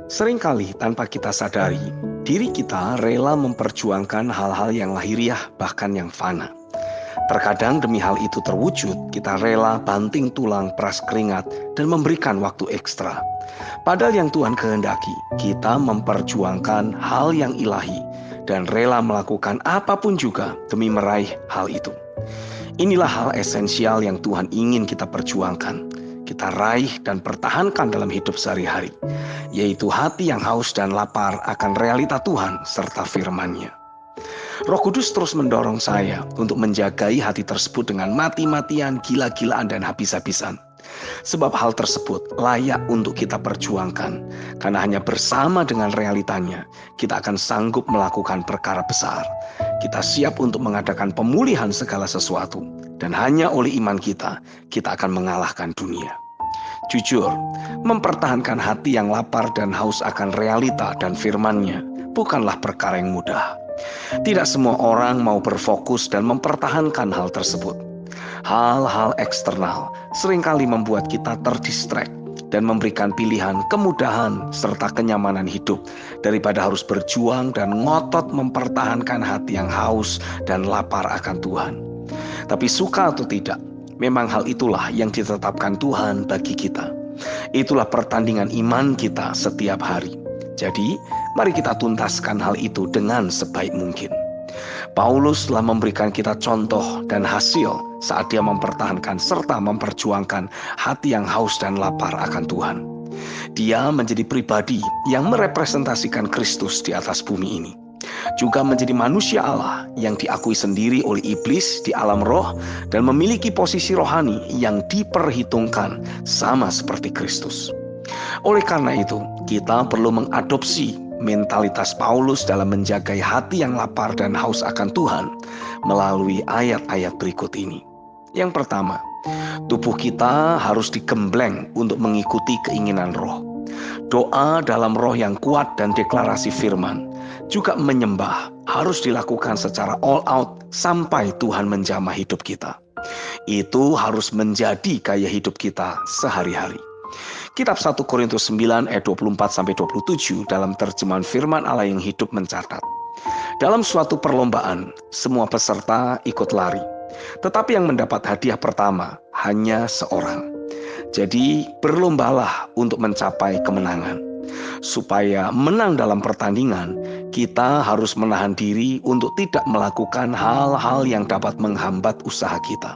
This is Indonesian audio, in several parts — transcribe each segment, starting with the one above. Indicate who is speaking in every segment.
Speaker 1: Seringkali tanpa kita sadari, diri kita rela memperjuangkan hal-hal yang lahiriah bahkan yang fana. Terkadang demi hal itu terwujud, kita rela banting tulang, peras keringat, dan memberikan waktu ekstra. Padahal yang Tuhan kehendaki, kita memperjuangkan hal yang ilahi dan rela melakukan apapun juga demi meraih hal itu. Inilah hal esensial yang Tuhan ingin kita perjuangkan, kita raih dan pertahankan dalam hidup sehari-hari, yaitu hati yang haus dan lapar akan realita Tuhan serta firman-Nya. Roh Kudus terus mendorong saya untuk menjagai hati tersebut dengan mati-matian, gila-gilaan, dan habis-habisan. Sebab hal tersebut layak untuk kita perjuangkan, karena hanya bersama dengan realitanya, kita akan sanggup melakukan perkara besar. Kita siap untuk mengadakan pemulihan segala sesuatu, dan hanya oleh iman kita, kita akan mengalahkan dunia. Jujur, mempertahankan hati yang lapar dan haus akan realita dan firman-Nya bukanlah perkara yang mudah. Tidak semua orang mau berfokus dan mempertahankan hal tersebut. Hal-hal eksternal seringkali membuat kita terdistract dan memberikan pilihan kemudahan serta kenyamanan hidup daripada harus berjuang dan ngotot mempertahankan hati yang haus dan lapar akan Tuhan. Tapi suka atau tidak, memang hal itulah yang ditetapkan Tuhan bagi kita. Itulah pertandingan iman kita setiap hari. Jadi, mari kita tuntaskan hal itu dengan sebaik mungkin. Paulus telah memberikan kita contoh dan hasil saat dia mempertahankan serta memperjuangkan hati yang haus dan lapar akan Tuhan. Dia menjadi pribadi yang merepresentasikan Kristus di atas bumi ini. Juga menjadi manusia Allah yang diakui sendiri oleh iblis di alam roh dan memiliki posisi rohani yang diperhitungkan sama seperti Kristus. Oleh karena itu, kita perlu mengadopsi mentalitas Paulus dalam menjaga hati yang lapar dan haus akan Tuhan melalui ayat-ayat berikut ini. Yang pertama, tubuh kita harus digembleng untuk mengikuti keinginan roh. Doa dalam roh yang kuat dan deklarasi firman, juga menyembah harus dilakukan secara all out sampai Tuhan menjamah hidup kita. Itu harus menjadi gaya hidup kita sehari-hari. Kitab 1 Korintus 9 ayat 24-27 dalam terjemahan firman Allah yang hidup mencatat, dalam suatu perlombaan, semua peserta ikut lari, tetapi yang mendapat hadiah pertama hanya seorang. Jadi berlombalah untuk mencapai kemenangan. Supaya menang dalam pertandingan, kita harus menahan diri untuk tidak melakukan hal-hal yang dapat menghambat usaha kita.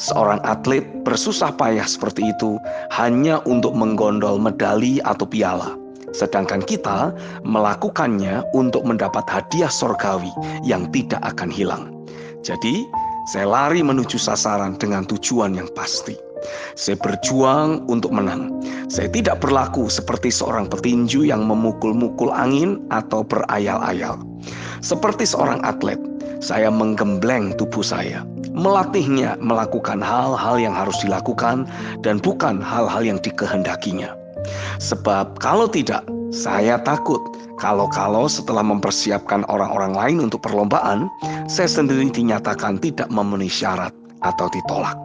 Speaker 1: Seorang atlet bersusah payah seperti itu hanya untuk menggondol medali atau piala. Sedangkan kita melakukannya untuk mendapat hadiah sorgawi yang tidak akan hilang. Jadi, saya lari menuju sasaran dengan tujuan yang pasti. Saya berjuang untuk menang. Saya tidak berlaku seperti seorang petinju yang memukul-mukul angin atau berayal-ayal. Seperti seorang atlet, saya menggembleng tubuh saya, melatihnya melakukan hal-hal yang harus dilakukan dan bukan hal-hal yang dikehendakinya. Sebab kalau tidak, saya takut kalau setelah mempersiapkan orang-orang lain untuk perlombaan, saya sendiri dinyatakan tidak memenuhi syarat atau ditolak.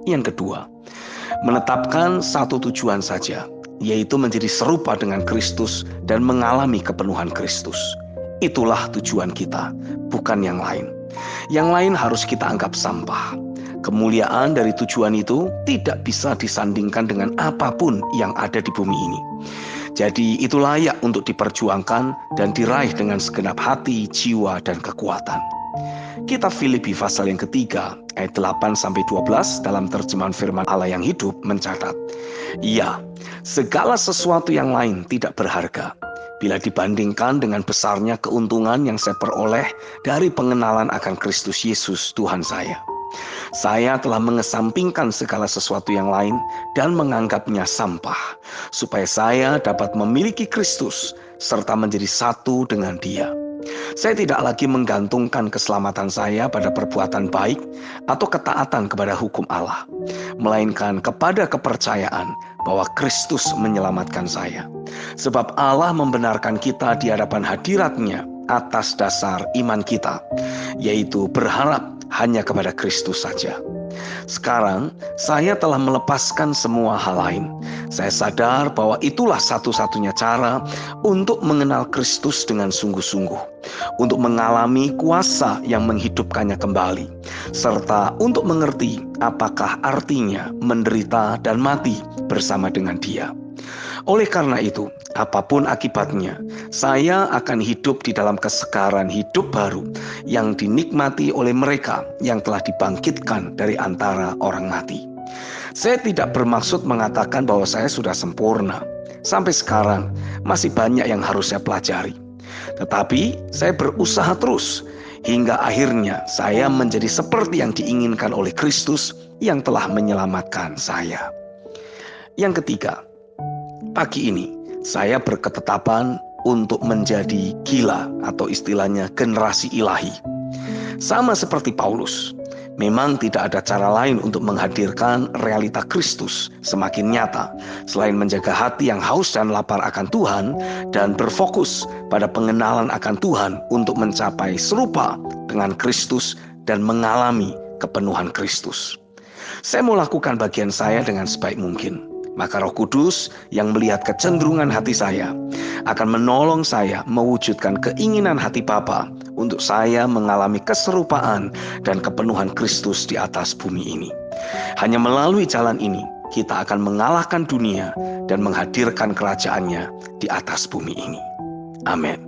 Speaker 1: Yang kedua, menetapkan satu tujuan saja, yaitu menjadi serupa dengan Kristus dan mengalami kepenuhan Kristus. Itulah tujuan kita, bukan yang lain. Yang lain harus kita anggap sampah. Kemuliaan dari tujuan itu tidak bisa disandingkan dengan apapun yang ada di bumi ini. Jadi itu layak untuk diperjuangkan dan diraih dengan segenap hati, jiwa, dan kekuatan. Kitab Filipi pasal yang ketiga, ayat 8-12 dalam terjemahan firman Allah yang hidup mencatat, ya, segala sesuatu yang lain tidak berharga bila dibandingkan dengan besarnya keuntungan yang saya peroleh dari pengenalan akan Kristus Yesus Tuhan saya. Saya telah mengesampingkan segala sesuatu yang lain dan menganggapnya sampah, supaya saya dapat memiliki Kristus serta menjadi satu dengan Dia. Saya tidak lagi menggantungkan keselamatan saya pada perbuatan baik atau ketaatan kepada hukum Allah, melainkan kepada kepercayaan bahwa Kristus menyelamatkan saya. Sebab Allah membenarkan kita di hadapan hadirat-Nya atas dasar iman kita, yaitu berharap hanya kepada Kristus saja. Sekarang, saya telah melepaskan semua hal lain. Saya sadar bahwa itulah satu-satunya cara untuk mengenal Kristus dengan sungguh-sungguh, untuk mengalami kuasa yang menghidupkannya kembali, serta untuk mengerti apakah artinya menderita dan mati bersama dengan Dia. Oleh karena itu, apapun akibatnya, saya akan hidup di dalam kesegaran hidup baru yang dinikmati oleh mereka yang telah dibangkitkan dari antara orang mati. Saya tidak bermaksud mengatakan bahwa saya sudah sempurna. Sampai sekarang masih banyak yang harus saya pelajari. Tetapi saya berusaha terus hingga akhirnya saya menjadi seperti yang diinginkan oleh Kristus yang telah menyelamatkan saya. Yang ketiga, pagi ini saya berketetapan untuk menjadi gila atau istilahnya generasi ilahi. Sama seperti Paulus, memang tidak ada cara lain untuk menghadirkan realita Kristus semakin nyata selain menjaga hati yang haus dan lapar akan Tuhan dan berfokus pada pengenalan akan Tuhan untuk mencapai serupa dengan Kristus dan mengalami kepenuhan Kristus. Saya mau lakukan bagian saya dengan sebaik mungkin. Maka Roh Kudus yang melihat kecenderungan hati saya akan menolong saya mewujudkan keinginan hati Bapa untuk saya mengalami keserupaan dan kepenuhan Kristus di atas bumi ini. Hanya melalui jalan ini kita akan mengalahkan dunia dan menghadirkan kerajaannya di atas bumi ini. Amin.